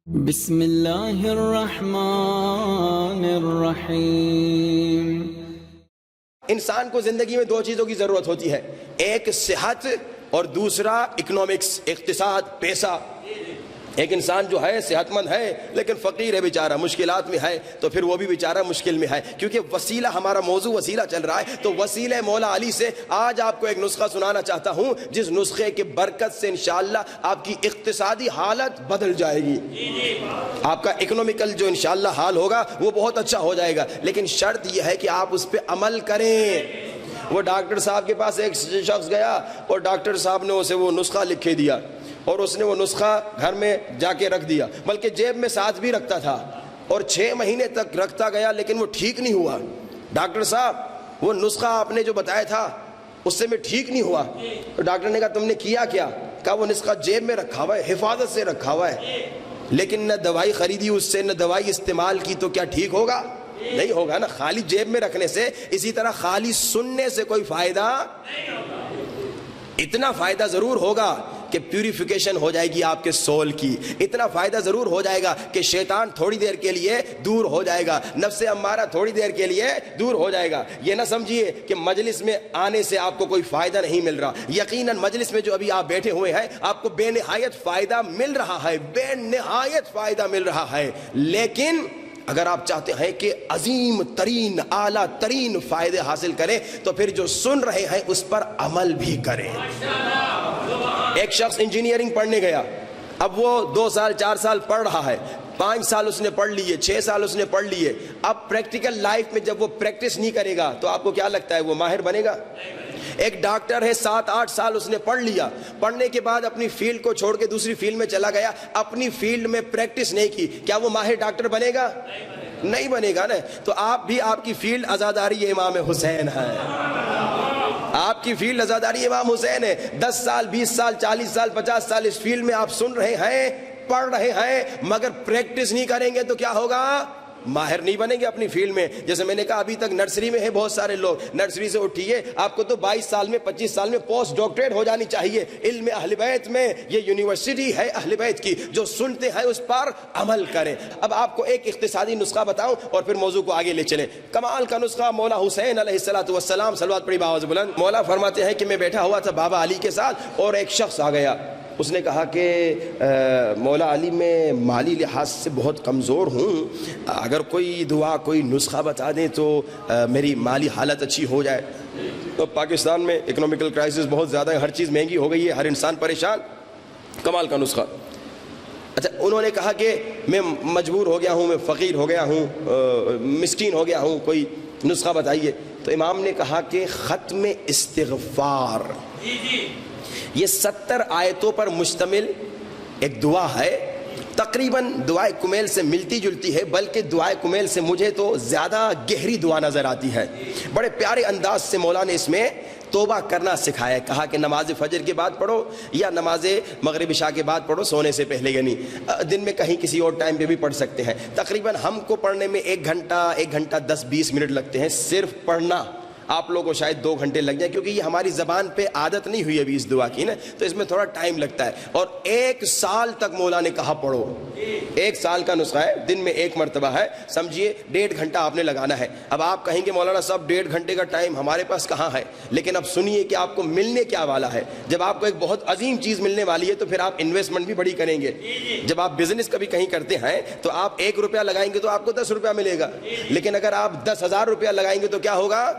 بسم اللہ الرحمن الرحیم۔ انسان کو زندگی میں دو چیزوں کی ضرورت ہوتی ہے، ایک صحت اور دوسرا اکنامکس، اقتصاد، پیسہ۔ ایک انسان جو ہے صحت مند ہے لیکن فقیر ہے بیچارہ، مشکلات میں ہے، تو پھر وہ بھی بیچارہ مشکل میں ہے، کیونکہ وسیلہ، ہمارا موضوع وسیلہ چل رہا ہے، تو وسیلہ مولا علی سے آج آپ کو ایک نسخہ سنانا چاہتا ہوں جس نسخے کی برکت سے انشاءاللہ آپ کی اقتصادی حالت بدل جائے گی۔ آپ کا اکنومیکل جو انشاءاللہ حال ہوگا وہ بہت اچھا ہو جائے گا، لیکن شرط یہ ہے کہ آپ اس پہ عمل کریں۔ وہ ڈاکٹر صاحب کے پاس ایک شخص گیا اور ڈاکٹر صاحب نے اسے وہ نسخہ لکھے دیا، اور اس نے وہ نسخہ گھر میں جا کے رکھ دیا، بلکہ جیب میں ساتھ بھی رکھتا تھا، اور 6 مہینے تک رکھتا گیا لیکن وہ ٹھیک نہیں ہوا۔ ڈاکٹر صاحب وہ نسخہ آپ نے جو بتایا تھا اس سے میں ٹھیک نہیں ہوا۔ تو ڈاکٹر نے کہا تم نے کیا کیا؟ کہا وہ نسخہ جیب میں رکھا ہوا ہے، حفاظت سے رکھا ہوا ہے، لیکن نہ دوائی خریدی اس سے، نہ دوائی استعمال کی، تو کیا ٹھیک ہوگا؟ نہیں ہوگا نا۔ خالی جیب میں رکھنے سے، اسی طرح خالی سننے سے کوئی فائدہ نہیں ہوگا۔ اتنا فائدہ ضرور ہوگا کہ پیوریفیکیشن ہو جائے گی آپ کے سول کی، اتنا فائدہ ضرور ہو جائے گا کہ شیطان تھوڑی دیر کے لیے دور ہو جائے گا، نفس امارہ تھوڑی دیر کے لیے دور ہو جائے گا۔ یہ نہ سمجھیے کہ مجلس میں آنے سے آپ کو کوئی فائدہ نہیں مل رہا، یقیناً مجلس میں جو ابھی آپ بیٹھے ہوئے ہیں آپ کو بے نہایت فائدہ مل رہا ہے، بے نہایت فائدہ مل رہا ہے، لیکن اگر آپ چاہتے ہیں کہ عظیم ترین، اعلیٰ ترین فائدے حاصل کریں تو پھر جو سن رہے ہیں اس پر عمل بھی کریں۔ ایک شخص انجینئرنگ پڑھنے گیا، اب وہ 2 سال 4 سال پڑھ رہا ہے، 5 سال اس نے پڑھ لیے، 6 سال اس نے پڑھ لیے، اب پریکٹیکل لائف میں جب وہ پریکٹس نہیں کرے گا تو آپ کو کیا لگتا ہے وہ ماہر بنے گا؟ ایک ڈاکٹر ہے، 7-8 سال اس نے پڑھ لیا، پڑھنے کے بعد اپنی فیلڈ کو چھوڑ کے دوسری فیلڈ میں چلا گیا، اپنی فیلڈ میں پریکٹس نہیں کی، کیا وہ ماہر ڈاکٹر بنے گا؟ نہیں بنے گا نا۔ تو آپ بھی، آپ کی فیلڈ عزاداری امام حسین ہے، آپ کی فیلڈ عزاداری امام حسین ہے۔ 10 سال 20 سال 40 سال 50 سال اس فیلڈ میں آپ سن رہے ہیں، پڑھ رہے ہیں، مگر پریکٹس نہیں کریں گے تو کیا ہوگا؟ ماہر نہیں بنیں گے اپنی فیلڈ میں۔ جیسے میں نے کہا ابھی تک نرسری میں ہیں بہت سارے لوگ، نرسری سے اٹھیے، آپ کو تو 22 سال میں 25 سال میں پوسٹ ڈاکٹریٹ ہو جانی چاہیے علم اہل بیت میں۔ یہ یونیورسٹی ہے اہل بیت کی، جو سنتے ہیں اس پر عمل کریں۔ اب آپ کو ایک اقتصادی نسخہ بتاؤں اور پھر موضوع کو آگے لے چلیں۔ کمال کا نسخہ مولا حسین علیہ السلام، صلوات پڑھی باواز بلند۔ مولا فرماتے ہیں کہ میں بیٹھا ہوا تھا بابا علی کے ساتھ اور ایک شخص آ گیا، اس نے کہا کہ مولا علی میں مالی لحاظ سے بہت کمزور ہوں، اگر کوئی دعا، کوئی نسخہ بتا دیں تو میری مالی حالت اچھی ہو جائے۔ تو پاکستان میں اکنومیکل کرائسس بہت زیادہ ہے، ہر چیز مہنگی ہو گئی ہے، ہر انسان پریشان، کمال کا نسخہ۔ اچھا، انہوں نے کہا کہ میں مجبور ہو گیا ہوں، میں فقیر ہو گیا ہوں، مسکین ہو گیا ہوں، کوئی نسخہ بتائیے۔ تو امام نے کہا کہ ختم استغفار، یہ 70 آیتوں پر مشتمل ایک دعا ہے، تقریباً دعائے کمیل سے ملتی جلتی ہے، بلکہ دعائے کمیل سے مجھے تو زیادہ گہری دعا نظر آتی ہے۔ بڑے پیارے انداز سے مولا نے اس میں توبہ کرنا سکھایا ہے، کہا کہ نماز فجر کے بعد پڑھو یا نماز مغرب عشاء کے بعد پڑھو، سونے سے پہلے، یعنی دن میں کہیں کسی اور ٹائم پہ بھی پڑھ سکتے ہیں۔ تقریباً ہم کو پڑھنے میں 1 گھنٹہ 10-20 منٹ لگتے ہیں صرف پڑھنا، آپ لوگوں کو شاید 2 گھنٹے لگ جائیں، کیونکہ یہ ہماری زبان پہ عادت نہیں ہوئی ابھی اس دعا کی نا، تو اس میں تھوڑا ٹائم لگتا ہے۔ اور 1 سال تک مولا نے کہا پڑھو، 1 سال کا نسخہ ہے، دن میں 1 مرتبہ ہے، سمجھیے 1.5 گھنٹہ آپ نے لگانا ہے۔ اب آپ کہیں گے مولانا صاحب 1.5 گھنٹے کا ٹائم ہمارے پاس کہاں ہے، لیکن اب سنیے کہ آپ کو ملنے کیا والا ہے۔ جب آپ کو ایک بہت عظیم چیز ملنے والی ہے تو پھر آپ انویسٹمنٹ بھی بڑی کریں گے۔ جب آپ بزنس کبھی کہیں کرتے ہیں تو آپ 1 روپیہ لگائیں گے تو آپ کو 10 روپیہ ملے گا، لیکن اگر آپ 10,000 روپیہ لگائیں گے تو کیا ہوگا؟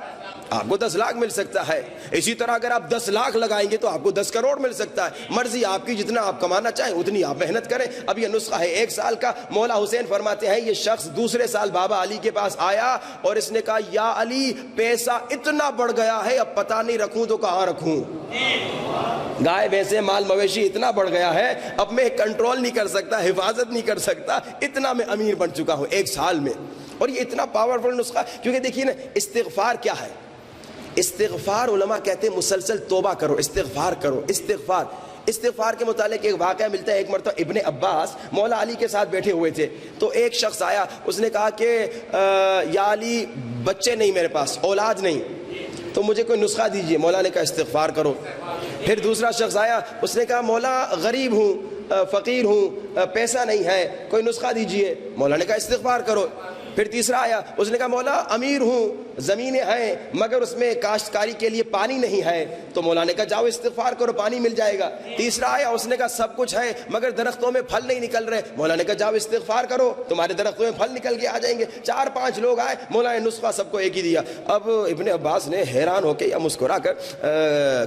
آپ کو 10 لاکھ مل سکتا ہے۔ اسی طرح اگر آپ 10 لاکھ لگائیں گے تو آپ کو 10 کروڑ مل سکتا ہے۔ مرضی آپ کی، جتنا آپ کمانا چاہیں اتنی آپ محنت کریں۔ اب یہ نسخہ ہے 1 سال کا۔ مولا حسین فرماتے ہیں یہ شخص دوسرے سال بابا علی کے پاس آیا اور اس نے کہا یا علی، پیسہ اتنا بڑھ گیا ہے اب پتہ نہیں رکھوں تو کہاں رکھوں، گائے بھینسے مال مویشی اتنا بڑھ گیا ہے اب میں کنٹرول نہیں کر سکتا، حفاظت نہیں کر سکتا، اتنا میں امیر بن چکا ہوں 1 سال میں۔ اور یہ اتنا پاورفل نسخہ، کیونکہ دیکھیے نا استغفار کیا ہے۔ استغفار علماء کہتے ہیں مسلسل توبہ کرو، استغفار کرو، استغفار کے متعلق ایک واقعہ ملتا ہے۔ ایک مرتبہ ابن عباس مولا علی کے ساتھ بیٹھے ہوئے تھے، تو ایک شخص آیا، اس نے کہا کہ یا علی بچے نہیں میرے پاس، اولاد نہیں، تو مجھے کوئی نسخہ دیجئے۔ مولا نے کہا استغفار کرو۔ پھر دوسرا شخص آیا، اس نے کہا مولا غریب ہوں، فقیر ہوں، پیسہ نہیں ہے، کوئی نسخہ دیجئے۔ مولا نے کہا استغفار کرو۔ پھر تیسرا آیا، اس نے کہا مولا امیر ہوں، زمینیں ہیں مگر اس میں کاشتکاری کے لیے پانی نہیں ہے، تو مولا نے کہا جاؤ استغفار کرو، پانی مل جائے گا۔ تیسرا آیا، اس نے کہا سب کچھ ہے مگر درختوں میں پھل نہیں نکل رہے، مولا نے کہا جاؤ استغفار کرو، تمہارے درختوں میں پھل نکل کے آ جائیں گے۔ 4-5 لوگ آئے، مولا نے نسخہ سب کو ایک ہی دیا۔ اب ابن عباس نے حیران ہو کے یا مسکرا کر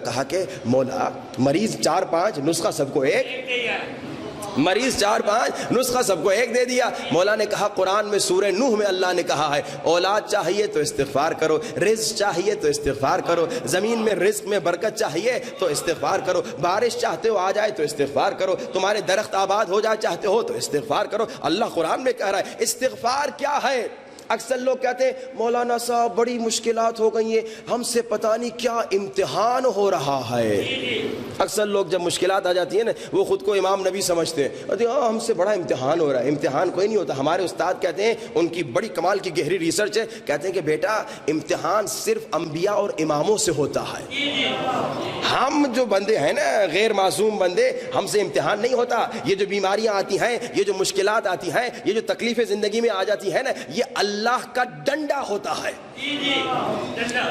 کہا کہ مولا مریض 4-5 نسخہ سب کو ایک، مریض 4-5 نسخہ سب کو ایک دے دیا۔ مولا نے کہا قرآن میں سورہ نوح میں اللہ نے کہا ہے اولاد چاہیے تو استغفار کرو، رزق چاہیے تو استغفار کرو، زمین میں رزق میں برکت چاہیے تو استغفار کرو، بارش چاہتے ہو آ جائے تو استغفار کرو، تمہارے درخت آباد ہو جائے چاہتے ہو تو استغفار کرو۔ اللہ قرآن میں کہہ رہا ہے استغفار کیا ہے۔ اکثر لوگ کہتے ہیں مولانا صاحب بڑی مشکلات ہو گئی ہیں، ہم سے پتہ نہیں کیا امتحان ہو رہا ہے۔ اکثر لوگ جب مشکلات آ جاتی ہیں نا وہ خود کو امام نبی سمجھتے ہیں، کہتے ہیں ہاں ہم سے بڑا امتحان ہو رہا ہے۔ امتحان کوئی نہیں ہوتا۔ ہمارے استاد کہتے ہیں، ان کی بڑی کمال کی گہری ریسرچ ہے، کہتے ہیں کہ بیٹا امتحان صرف انبیاء اور اماموں سے ہوتا ہے، ہم جو بندے ہیں نا غیر معصوم بندے، ہم سے امتحان نہیں ہوتا۔ یہ جو بیماریاں آتی ہیں، یہ جو مشکلات آتی ہیں، یہ جو تکلیفیں زندگی میں آ جاتی ہیں نا، یہ اللہ کا ڈنڈا ہوتا ہے۔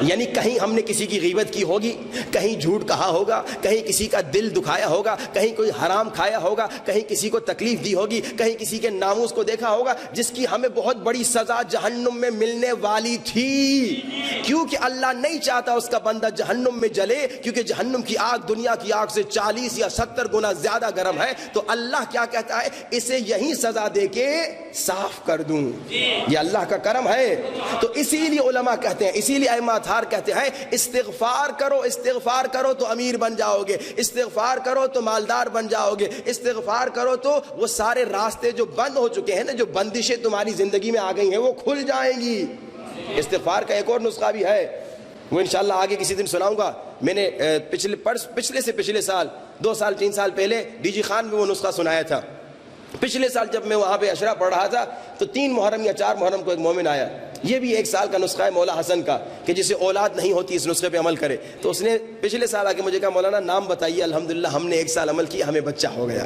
یعنی کہیں ہم نے کسی کی غیبت کی ہوگی، کہیں جھوٹ کہا ہوگا، کہیں کسی کا دل دکھایا ہوگا، کہیں کوئی حرام کھایا ہوگا، کہیں کسی کو تکلیف دی ہوگی، کہیں کسی کے ناموس کو دیکھا ہوگا، جس کی ہمیں بہت بڑی سزا جہنم میں ملنے والی تھی، کیونکہ اللہ نہیں چاہتا اس کا بندہ جہنم میں جلے، کیونکہ جہنم کی آگ دنیا کی آگ سے 40 یا 70 گنا زیادہ گرم ہے۔ تو اللہ کیا کہتا ہے، اسے یہی سزا دے کے صاف کر دوں۔ یہ اللہ کا کرم ہے۔ تو اسی لیے علماء کہتے ہیں، اسی لیے ائمہ اطہار کہتے ہیں استغفار کرو، استغفار کرو تو امیر بن جاؤ گے، استغفار کرو تو مالدار بن جاؤ گے، استغفار کرو تو وہ سارے راستے جو بند ہو چکے ہیں نا، جو بندشیں تمہاری زندگی میں آ گئی ہیں، وہ کھل جائیں گی۔ استغفار کا ایک اور نسخہ بھی ہے، وہ انشاءاللہ آگے کسی دن سناؤں گا۔ میں نے پچھلے سے پچھلے سال 2 سال 3 سال پہلے ڈی جی خان میں وہ نسخہ سنایا تھا۔ پچھلے سال جب میں وہاں پہ اشرا پڑھ رہا تھا تو 3 محرم یا 4 محرم کو ایک مومن آیا، یہ بھی 1 سال کا نسخہ ہے مولا حسن کا، کہ جسے اولاد نہیں ہوتی اس نسخے پہ عمل کرے۔ تو اس نے پچھلے سال آ کے مجھے کہا مولانا نام بتائیے، الحمدللہ ہم نے 1 سال عمل کیا، ہمیں بچہ ہو گیا۔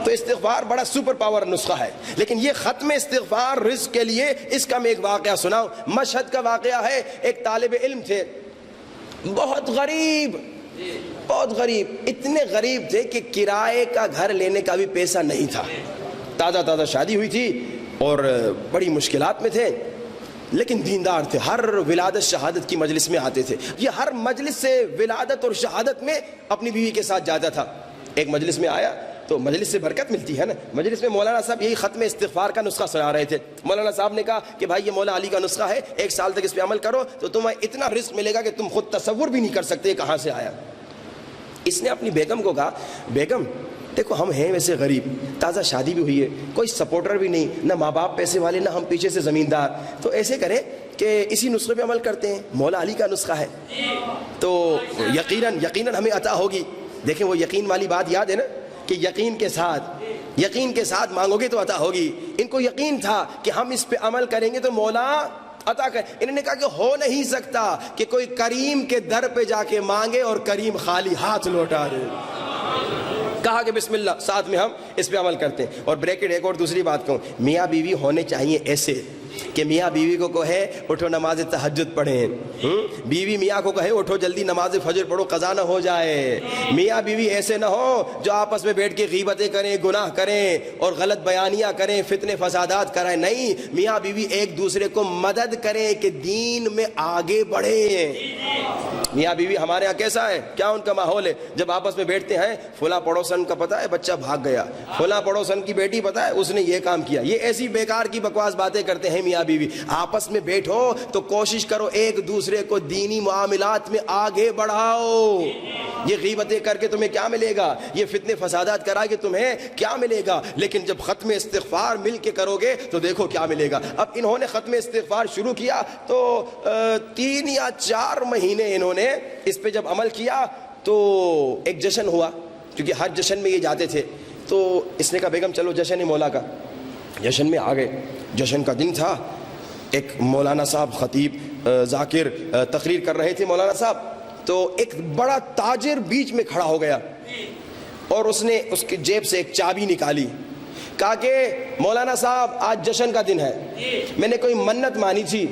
تو استغفار بڑا سپر پاور نسخہ ہے۔ لیکن یہ ختم استغفار رزق کے لیے، اس کا میں ایک واقعہ سناؤں۔ مشہد کا واقعہ ہے، ایک طالب علم تھے، بہت غریب، اتنے غریب تھے کہ کرائے کا گھر لینے کا بھی پیسہ نہیں تھا۔ تازہ شادی ہوئی تھی اور بڑی مشکلات میں تھے، لیکن دیندار تھے۔ ہر ولادت شہادت کی مجلس میں آتے تھے، یہ ہر مجلس سے ولادت اور شہادت میں اپنی بیوی کے ساتھ جاتا تھا۔ ایک مجلس میں آیا تو مجلس سے برکت ملتی ہے نا، مجلس میں مولانا صاحب یہی ختم استغفار کا نسخہ سنا رہے تھے۔ مولانا صاحب نے کہا کہ بھائی یہ مولا علی کا نسخہ ہے، 1 سال تک اس پہ عمل کرو تو تمہیں اتنا رزق ملے گا کہ تم خود تصور بھی نہیں کر سکتے کہاں سے آیا۔ اس نے اپنی بیگم کو کہا بیگم دیکھو ہم ہیں ویسے غریب، تازہ شادی بھی ہوئی ہے، کوئی سپورٹر بھی نہیں، نہ ماں باپ پیسے والے، نہ ہم پیچھے سے زمیندار، تو ایسے کریں کہ اسی نسخے پہ عمل کرتے ہیں، مولا علی کا نسخہ ہے تو یقیناً ہمیں عطا ہوگی۔ دیکھیں وہ یقین والی بات یاد ہے نا، کہ یقین کے ساتھ مانگو گے تو عطا ہوگی۔ ان کو یقین تھا کہ ہم اس پہ عمل کریں گے تو مولا عطا کر۔ انہوں نے کہا کہ ہو نہیں سکتا کہ کوئی کریم کے در پہ جا کے مانگے اور کریم خالی ہاتھ لوٹا دے۔ کہا کہ بسم اللہ، ساتھ میں ہم اس پہ عمل کرتے ہیں۔ اور بریکٹ ایک اور دوسری بات کہوں، میاں بیوی ہونے چاہیے ایسے کہ میاں بیوی کو کہے اٹھو نماز تہجد پڑھیں، بیوی میاں کو کہے اٹھو جلدی نماز فجر پڑھو قضا نہ ہو جائے۔ میاں بیوی ایسے نہ ہو جو آپس میں بیٹھ کے غیبتیں کریں، گناہ کریں اور غلط بیانیاں کریں، فتنے فسادات کرائیں۔ نہیں، میاں بیوی ایک دوسرے کو مدد کریں کہ دین میں آگے بڑھیں۔ میاں بیوی ہمارے یہاں کیسا ہے، کیا ان کا ماحول ہے؟ جب آپس میں بیٹھتے ہیں، فلاں پڑوسن کا پتہ ہے بچہ بھاگ گیا، فلاں پڑوسن کی بیٹی پتہ ہے اس نے یہ کام کیا، یہ ایسی بیکار کی بکواس باتیں کرتے ہیں میاں بیوی۔ آپس میں بیٹھو تو کوشش کرو ایک دوسرے کو دینی معاملات میں آگے بڑھاؤ۔ یہ غیبتیں کر کے تمہیں کیا ملے گا، یہ فتنے فسادات کرا کے تمہیں کیا ملے گا؟ لیکن جب ختم استغفار مل کے کرو گے تو دیکھو کیا ملے گا۔ اب انہوں نے ختم استغفار شروع کیا تو 3 یا 4 مہینے انہوں نے اس پہ جب عمل کیا تو ایک جشن ہوا، کیونکہ ہر جشن میں یہ جاتے تھے۔ تو اس نے کہا بیگم چلو جشن ہے مولا کا۔ جشن میں آ گئے، جشن کا دن تھا، ایک مولانا صاحب خطیب ذاکر تقریر کر رہے تھے مولانا صاحب، تو ایک بڑا تاجر بیچ میں کھڑا ہو گیا اور اس نے اس کی جیب سے ایک چابی نکالی, کہا کہ مولانا صاحب آج جشن کا دن ہے, میں نے کوئی منت مانی تھی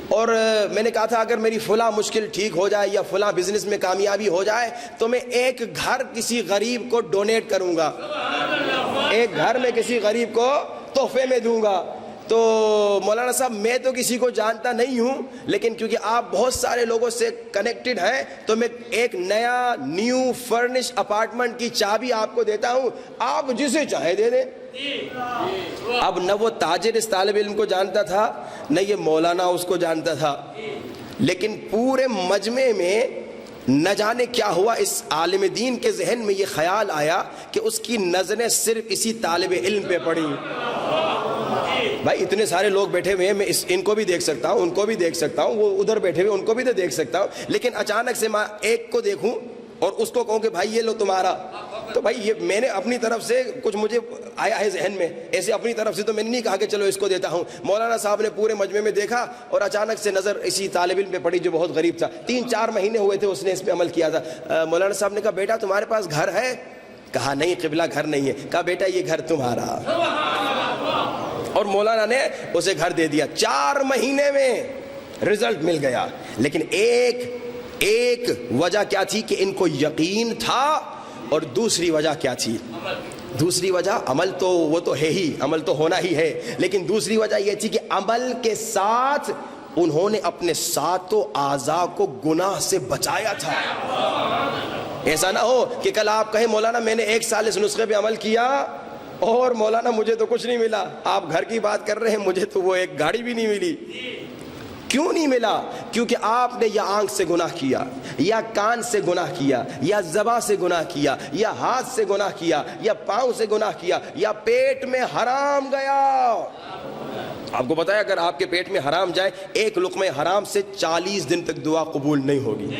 اور میں نے کہا تھا اگر میری فلاں مشکل ٹھیک ہو جائے یا فلاں بزنس میں کامیابی ہو جائے تو میں ایک گھر کسی غریب کو ڈونیٹ کروں گا, ایک گھر میں کسی غریب کو تحفے میں دوں گا. تو مولانا صاحب میں تو کسی کو جانتا نہیں ہوں, لیکن کیونکہ آپ بہت سارے لوگوں سے کنیکٹڈ ہیں تو میں ایک نیا نیو فرنش اپارٹمنٹ کی چابی آپ کو دیتا ہوں, آپ جسے چاہے دے دیں. اب نہ وہ تاجر اس طالب علم کو جانتا تھا نہ یہ مولانا اس کو جانتا تھا, لیکن پورے مجمع میں نہ جانے کیا ہوا, اس عالم دین کے ذہن میں یہ خیال آیا کہ اس کی نظریں صرف اسی طالب علم پہ پڑی. بھائی اتنے سارے لوگ بیٹھے ہوئے ہیں, میں ان کو بھی دیکھ سکتا ہوں, ان کو بھی دیکھ سکتا ہوں, وہ ادھر بیٹھے ہوئے ان کو بھی تو دیکھ سکتا ہوں, لیکن اچانک سے میں ایک کو دیکھوں اور اس کو کہوں کہ بھائی یہ لو تمہارا, تو بھائی یہ میں نے اپنی طرف سے کچھ مجھے آیا ہے ذہن میں, ایسے اپنی طرف سے تو میں نے نہیں کہا کہ چلو اس کو دیتا ہوں. مولانا صاحب نے پورے مجمع میں دیکھا اور اچانک سے نظر اسی طالب علم پہ پڑی جو بہت غریب تھا, 3-4 مہینے ہوئے تھے اس نے اس پہ عمل کیا تھا. مولانا صاحب نے کہا بیٹا تمہارے پاس گھر ہے؟ کہا نہیں قبلہ گھر نہیں ہے. کہا بیٹا یہ گھر تمہارا, اور مولانا نے اسے گھر دے دیا. 4 مہینے میں رزلٹ مل گیا, لیکن ایک وجہ کیا تھی کہ ان کو یقین تھا, اور دوسری وجہ کیا تھی؟ دوسری وجہ عمل تو وہ تو ہے ہی, عمل تو ہونا ہی ہے, لیکن دوسری وجہ یہ تھی کہ عمل کے ساتھ انہوں نے اپنے 7 اعضاء کو گناہ سے بچایا تھا. ایسا نہ ہو کہ کل آپ کہیں مولانا میں نے 1 سال اس نسخے پہ عمل کیا اور مولانا مجھے تو کچھ نہیں ملا. آپ گھر کی بات کر رہے ہیں, مجھے تو وہ ایک گاڑی بھی نہیں ملی. کیوں نہیں ملا؟ کیونکہ آپ نے یا آنکھ سے گناہ کیا, یا کان سے گناہ کیا, یا زبان سے گناہ کیا, یا ہاتھ سے گناہ کیا, یا پاؤں سے گناہ کیا, یا پیٹ میں حرام گیا. آپ کو بتایا اگر آپ کے پیٹ میں حرام جائے, ایک لقمہ حرام سے 40 دن تک دعا قبول نہیں ہوگی.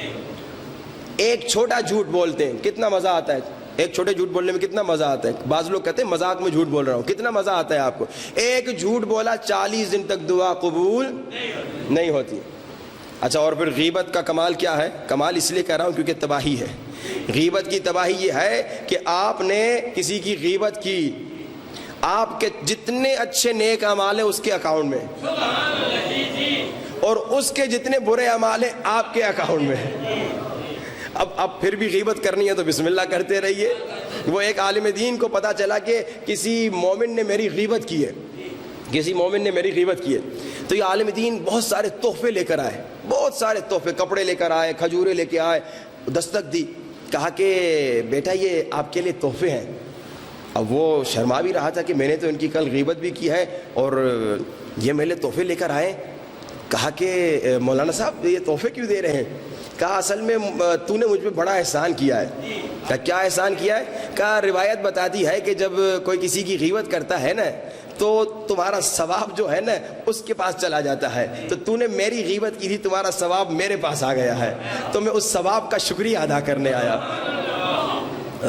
ایک چھوٹا جھوٹ بولتے ہیں, کتنا مزہ آتا ہے, ایک چھوٹے جھوٹ بولنے میں کتنا مزہ آتا ہے. بعض لوگ کہتے ہیں مذاق میں جھوٹ بول رہا ہوں, کتنا مزہ آتا ہے آپ کو. ایک جھوٹ بولا 40 دن تک دعا قبول نہیں ہوتی. اچھا, اور پھر غیبت کا کمال کیا ہے؟ کمال اس لیے کہہ رہا ہوں کیونکہ تباہی ہے. غیبت کی تباہی یہ ہے کہ آپ نے کسی کی غیبت کی, آپ کے جتنے اچھے نیک اعمال ہیں اس کے اکاؤنٹ میں, اور اس کے جتنے برے اعمال ہیں آپ کے اکاؤنٹ میں. اب پھر بھی غیبت کرنی ہے تو بسم اللہ کرتے رہیے. وہ ایک عالم دین کو پتا چلا کہ کسی مومن نے میری غیبت کی ہے, کسی مومن نے میری غیبت کی ہے, تو یہ عالم دین بہت سارے تحفے لے کر آئے, بہت سارے تحفے, کپڑے لے کر آئے, کھجورے لے کے آئے, دستک دی, کہا کہ بیٹا یہ آپ کے لیے تحفے ہیں. اب وہ شرما بھی رہا تھا کہ میں نے تو ان کی کل غیبت بھی کی ہے اور یہ میرے لیے تحفے لے کر آئے. کہا کہ مولانا صاحب یہ تحفے کیوں دے رہے ہیں؟ کہا اصل میں تو نے مجھ پہ بڑا احسان کیا ہے. کہا کیا احسان کیا ہے؟ کہا روایت بتاتی ہے کہ جب کوئی کسی کی غیبت کرتا ہے نا تو تمہارا ثواب جو ہے نا اس کے پاس چلا جاتا ہے, تو تو نے میری غیبت کی تھی, تمہارا ثواب میرے پاس آ گیا ہے, تو میں اس ثواب کا شکریہ ادا کرنے آیا.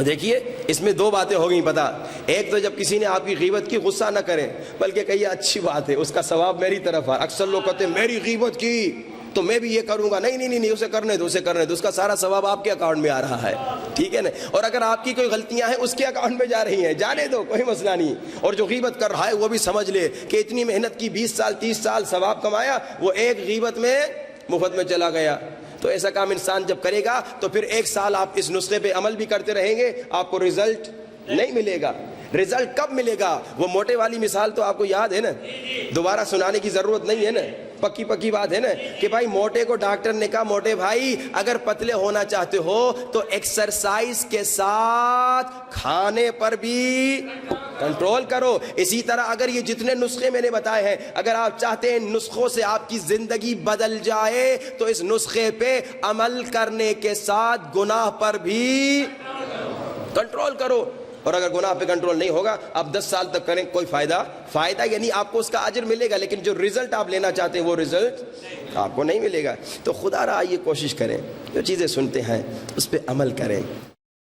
دیکھیے اس میں 2 باتیں ہو گئیں پتہ. ایک تو جب کسی نے آپ کی غیبت کی غصہ نہ کرے بلکہ کہیے اچھی بات ہے, اس کا ثواب میری طرف ہے. اکثر لوگ کہتے ہیں میری غیبت کی تو میں بھی یہ کروں گا, نہیں اسے کرنے دو, اس کا سارا ثواب آپ کے اکاؤنٹ میں آ رہا ہے, ٹھیک ہے نا. اور اگر آپ کی کوئی غلطیاں ہیں اس کے اکاؤنٹ میں جا رہی ہیں, جانے دو, کوئی مسئلہ نہیں. اور جو غیبت کر رہا ہے وہ بھی سمجھ لے کہ اتنی محنت کی, 20 سال 30 سال ثواب کمایا, وہ ایک غیبت میں مفت میں چلا گیا. تو ایسا کام انسان جب کرے گا تو پھر 1 سال آپ اس نسخے پہ عمل بھی کرتے رہیں گے, آپ کو رزلٹ نہیں ملے گا. رزلٹ کب ملے گا؟ وہ موٹے والی مثال تو آپ کو یاد ہے نا, دوبارہ سنانے کی ضرورت نہیں ہے نا, پکی بات ہے نا کہ بھائی موٹے کو ڈاکٹر نے کہا موٹے بھائی اگر پتلے ہونا چاہتے ہو تو ایکسرسائز کے ساتھ کھانے پر بھی کنٹرول کرو. اسی طرح اگر یہ جتنے نسخے میں نے بتائے ہیں, اگر آپ چاہتے ہیں ان نسخوں سے آپ کی زندگی بدل جائے تو اس نسخے پہ عمل کرنے کے ساتھ گناہ پر بھی کنٹرول کرو. اور اگر گناہ پہ کنٹرول نہیں ہوگا آپ 10 سال تک کریں, کوئی فائدہ یعنی آپ کو اس کا اجر ملے گا, لیکن جو رزلٹ آپ لینا چاہتے ہیں وہ رزلٹ آپ کو نہیں ملے گا. تو خدا را یہ کوشش کریں جو چیزیں سنتے ہیں اس پہ عمل کریں.